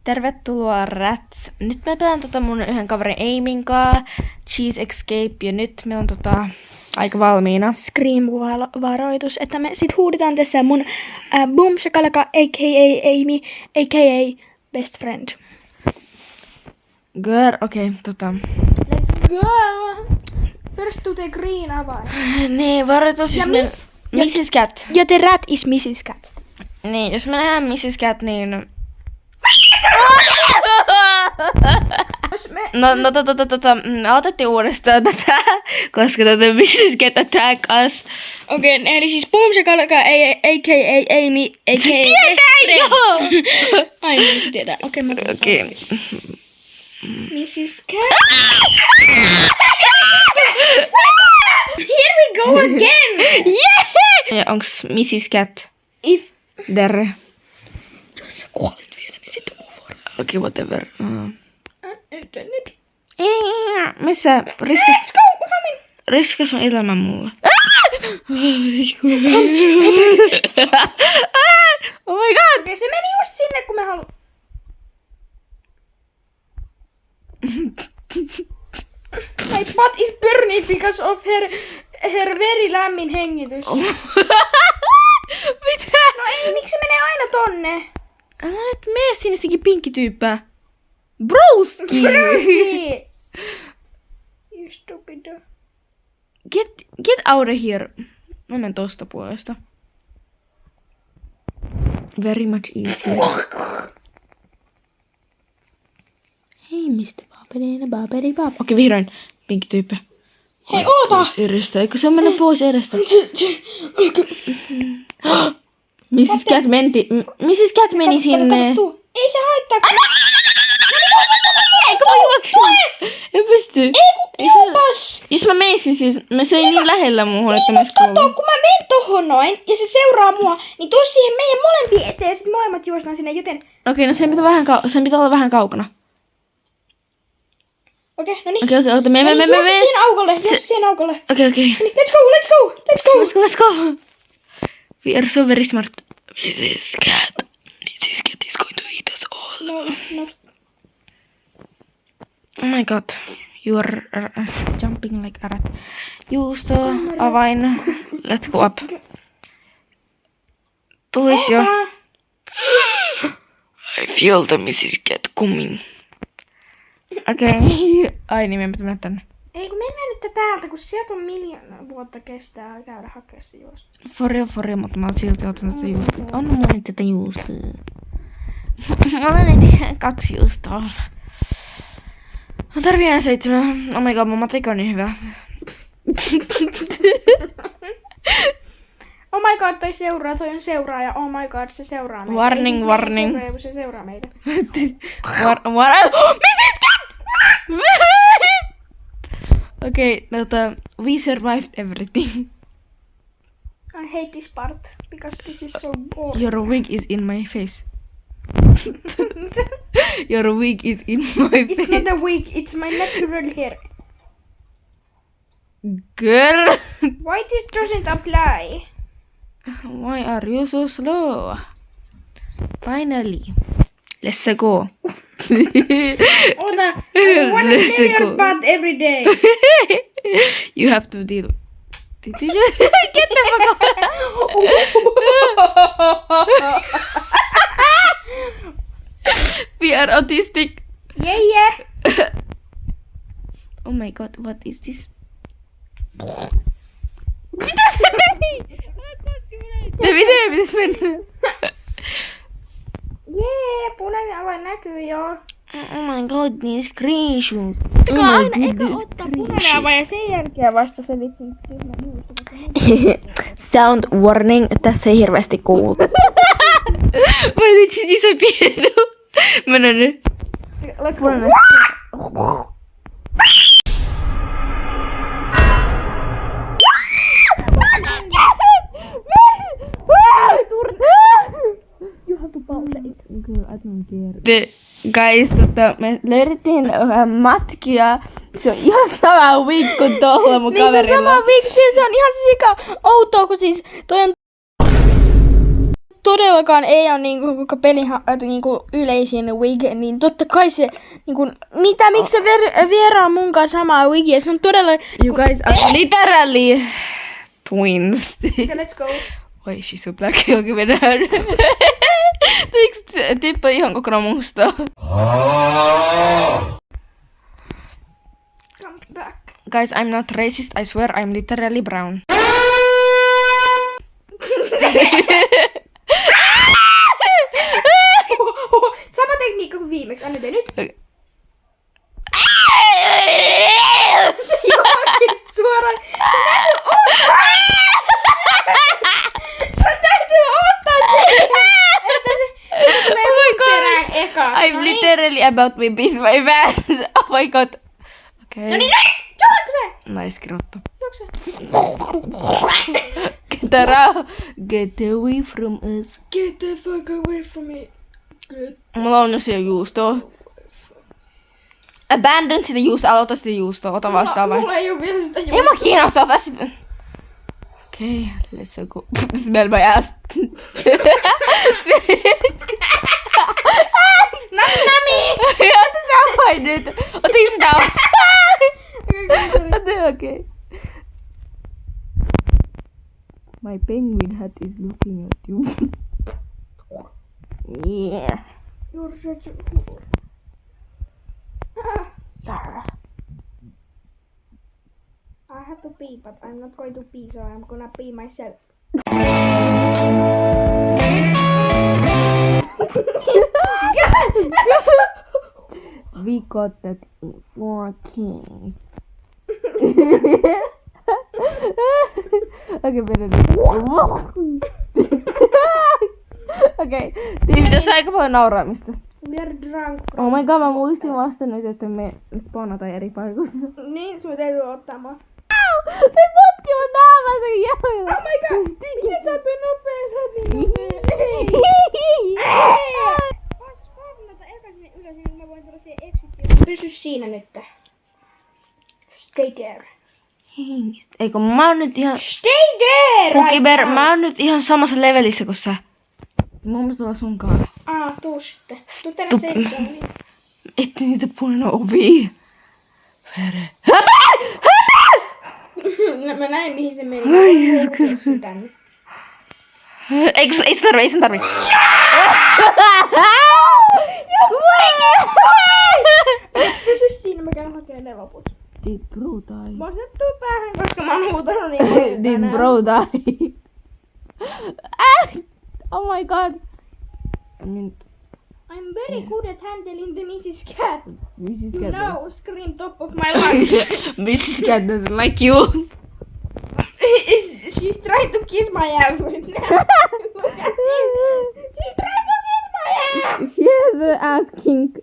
Tervetuloa Rats. Nyt mä pelaan mun yhden kaverin Aimin kaa. Cheese Escape ja nyt me on aika valmiina. Scream-varoitus, että me sit huudetaan tässä mun Boom Shakalaka a.k.a. Amy a.k.a. best friend. Girl, okei, Let's go! First to the green avain. Niin, varoitus siis Mrs. Cat. Ja the rat is Mrs. Cat. Niin, jos me nähdään Mrs. Cat, niin... Aloitettiin uudestaan tätä, koska Mrs. Cat attackas. Okei, eli siis Boom Shakalaka a.k.a. Amy a.k.a. Tietää joo! Ai niin, se tietää. Okei, mä Okei. Mrs. Cat. Here we go again! Yeah! Ja onks Mrs. Cat If... there? Jos sä kuolet vielä, niin sitten on mun vuoro. Okei, whatever. Nyt. Missä riskas... Let's go, come in! Riskas sun elämä mulle. Oh my god! Okei, se meni just sinne, kun me haluamme. My butt is burning because of her very lämmin hengitys. Mitä? No ei, miksi se menee aina tonne? Älä nyt mene sinne sitäkin pinkkityyppää. Broski! Broski! You stupid. Get out of here. Mä menen tosta puolesta. Very much easier. Hei, mistä baberi. Okei, vihdoin pinkkityyppä. Hei, oota! Pois edestä. Eikö se on mennyt pois edestä? Mrs. Cat meni sinne. Ei se haittaa. Eikö mä juoksin? En pysty. Ei kun juopas! Jos mä menisin siis, se oli niin lähellä muuhun, että mä ois Kato, kuullut. kun mä menen tohon noin ja se seuraa mua, niin tuo siihen meidän molempien eteen ja sit molemmat juostaan sinne, joten... Okei, no sen pitää olla vähän kaukana. Okei, no niin. Okei, me. Juokse siihen aukolle, Okei. Niin, let's go! We are so very smart. Mrs. Cat is going to eat us all. No, it's not. Oh my god. You are jumping like a rat. Juusto, avain. Let's go up. Tulis jo. I feel the Mrs. Cat coming. Okei. Ai niin, me pitää mennä tänne. Ei kun mennään nyt täältä, kun sieltä on miljoona vuotta kestää käydä hakea se juosta. For real, mutta mä silti otan tätä juustoa. On mulla nyt tätä juustoa. Mulla on nyt 2 juustoa. Mä tarvii enää 7. Oh my god, mun matikka on niin hyvä. Oh my god, toi on seuraaja. Oh my god, se seuraa meitä. Warning. Seuraaja, kun se seuraa meitä. Mrs. Cat! Okei, we survived everything. I hate this part, because this is so boring. Your wig is in my face. Your wig is in my It's face. not a wig, it's my natural hair. Girl! Why this doesn't apply? Why are you so slow? Finally. Let's go. Ota, I wanna Let's see your go. butt every day. You have to deal. Did you just get the fuck We are autistic. Yeah. Oh my god, what is this? Mitä se teki? Se video pitäis mennä. Yeah, punainen avain näkyy jo. Oh my god, niin screenshots. Eikä ottaa punainen avain ja sen jälkeen vasta se vitsi. Sound warning, tässä ei hirveästi kuulta. What did you disappear? Mennä nyt. Let's go. You have to pause it. Girl, I don't care. Guys, me löydettiin matkia. Se on ihan sama wig kuin tuolla mun Niin se kaverilla. on sama wig, se on ihan sika outoa, kun siis toi on todellakaan ei ole niinku koko pelin niinku yleisin wig, niin totta kai se niinku, miksi se vieraan munkaan samaa wigia, se on todella... You guys are literally twins. Let's go. Oi, she's so black. Okei, mennään. Yksi tyyppi on ihan kokonaan musta. Come back. Guys, I'm not racist. I swear I'm literally brown. Sama tekniikka kuin viimeksi. Anna te nyt. Juoksit suoraan. Sun täytyy ottaa se. Että se tulee mun perään eka. I'm literally about to piss my pants. Oh my god. Okay. No niin nyt! Juokse! Nice, kirjoittu. Juokse. Get away from us. Get the fuck away from me. Mulla on jo siellä juustoa. Abandon sitä juustoa, aloita sitä juustoa. Ota vastaan vai? Mulla ei oo vielä sitä juustoa. Ei mua kiinnosta, ota sitä. Okay, let's go. Smell my ass. Nami! Ota sitä vai nyt. Otin sitä vai? Okay. My penguin hat is looking at you. Yeah. You're such a whore. I have to pee, but I'm not going to pee, so I'm gonna pee myself. We got that in 4K. Okay, better Okei, tässä aika paljon nauraamista. We're drunk. Oh my god, mä muistin vasta nyt, että me spawnataan eri paikoissa. Niin, sun täytyy ottaa mua. Se potki mun naamassa jälleen. Oh my god! Miten sä oot nopea? Sä oot niin nopea. Spawnata eka sinne ylös, niin mä voin tulla siihen exittiin. Pysy siinä nyt. Stay there. Eikö mä oon nyt ihan... Stay there! Kukiber, mä oon nyt ihan samassa levelissä kuin sä. Mä oon tulla sunkaan. Tuu sitten. Tuu tänne seisoo. Niin. Ette niitä puolena ovia. Vere. Mä näin mihin se meni. Mä huusin tänne. Ei se tarvii. Pysy siinä, mä käyn hakemaan ne loput. Did bro die? Mä oon tuu päähän, koska mä oon huutanut niin paljon Did tänään. bro die? Oh my god. I mean, I'm very good at handling the Mrs. Cat. Mrs. Cat. No, scream top of my lungs. Mrs. Cat doesn't like you. She's trying to kiss my ass right now. Look at this. She's trying to kiss my ass. She has an ass kink.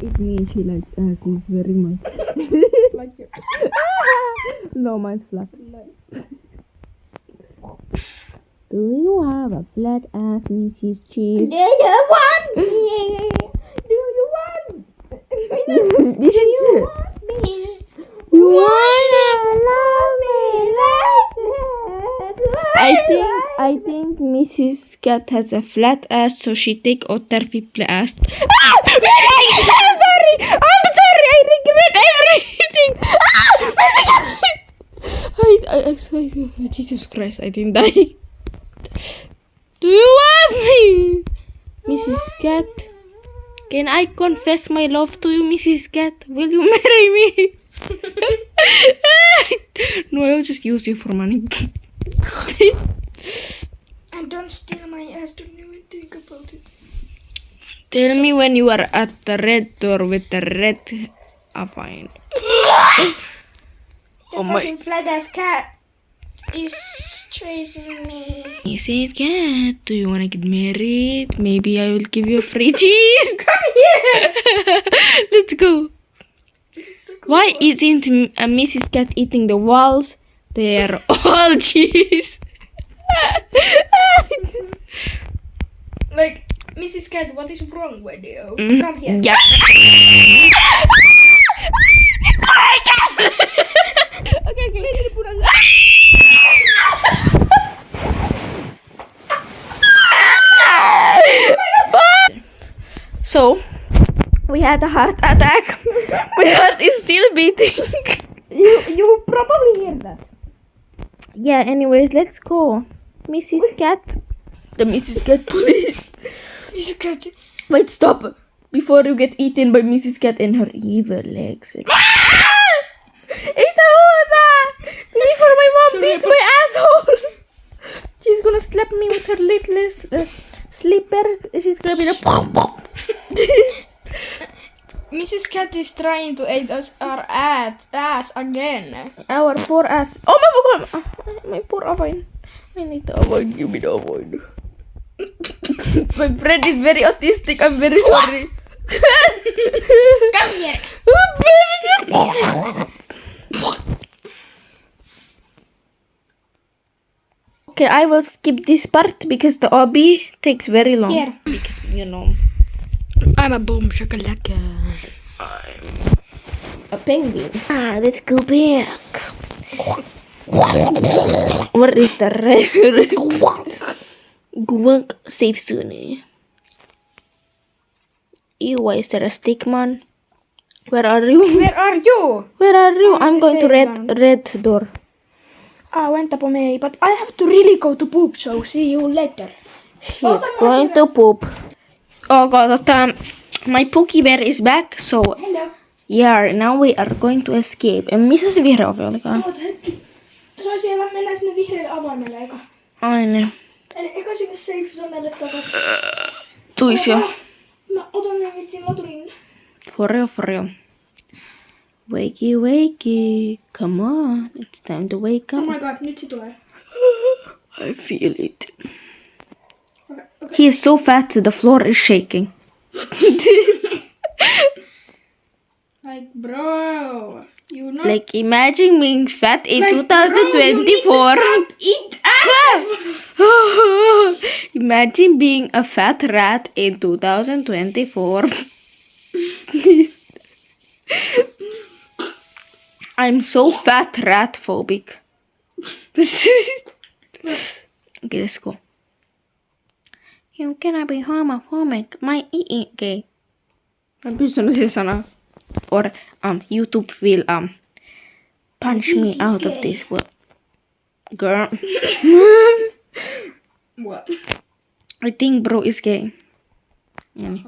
It means she likes asses very much. Like you. No, mine's flat. Do you have a flat ass, Mrs. Cheese? Do you want me? Do you want me? Do you want me? You wanna love me like that? I think Mrs. Cat has a flat ass, so she take other people's ass. I'm sorry, I regret everything. I swear, Jesus Christ, I didn't die. Do you love me, Mrs. Cat? Can I confess my love to you, Mrs. Cat? Will you marry me? No, I'll just use you for money. And don't steal my ass, don't even think about it. Tell me when you are at the red door with the red fine. The fucking flat ass cat is chasing me. Mrs. Cat, do you wanna get married? Maybe I will give you a free cheese. Come here! Let's go. Why isn't Mrs. Cat eating the walls? They are all cheese. Like, Mrs. Cat, what is wrong with you? Mm, Come here. yeah. Okay. So, we had a heart attack. My heart is still beating. You probably hear that. Yeah, anyways, let's go. Mrs. Cat. The Mrs. Cat police. Mrs. Cat. Wait, stop. Before you get eaten by Mrs. Cat and her evil legs. It's a Huda! Before my mom beats my asshole! She's gonna slap me with her littlest slippers. She's gonna be like... Mrs. Cat is trying to eat us our ass again. Our poor ass. Oh my god! My poor Avoid. I need to avoid. Give me the avoid. My friend is very autistic. I'm very sorry. Come here! Okay, I will skip this part because the obby takes very long. Here. Because, you know, I'm a boom shakalaka. a penguin. Let's go back. Where is the rest? Gwunk safe zone. Ew, why is there a stick man? Where are you? Where are you? Where are you? I'm I'm the going to safe one. red door. Went up on me, but I have to really go to poop, so see you later. She's going to poop. Oh god, my Pookie Bear is back, so Hello. yeah, now we are going to escape. Missä se vihreä ovi olikaan? Oot hetki. Se on siellä, mennään sinne vihreälle avoimelle, eikö? Aine. Eli eikö sinne safe zonelle takas? Tuis jo. Mä otan ne vitsin laturin. For real. Wakey, wakey. Come on. It's time to wake Oh up. my god, nyt se tulee. I feel it. Okay. He is so fat, the floor is shaking. Like, bro, you know. Like, imagine being fat in Like, 2024. Bro, you need to stop eat ass. Imagine being a fat rat in 2024. I'm so fat rat phobic. Okay, let's go. You cannot be homophobic. My okay. Mä pystynyt se sana. Or YouTube will punch me out of this world. Girl. What? I think bro is gay. Yani.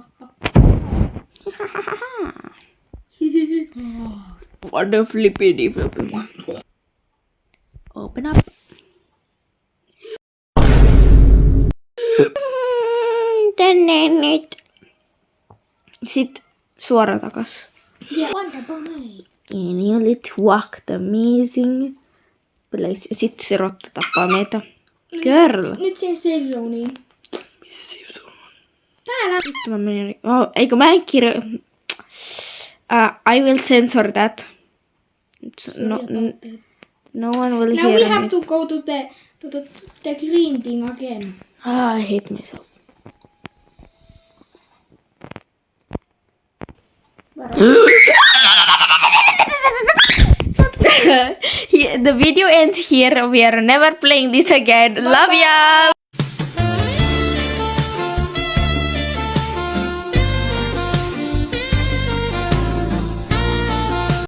What a flippity flippity. Open up. Tänne. Sit suoraan takas. Yeah, wonderful me. And let's walk the amazing place. Sitten se rotta tappaa meitä. Girl. Nyt siihen safe zoneen. Missä se on? Täällä. Sitten mä menin. Oh, eikö mä en I will censor that. No one will Now hear we have me. to go to the green thing again. I hate myself. The video ends here. We are never playing this again. Love ya.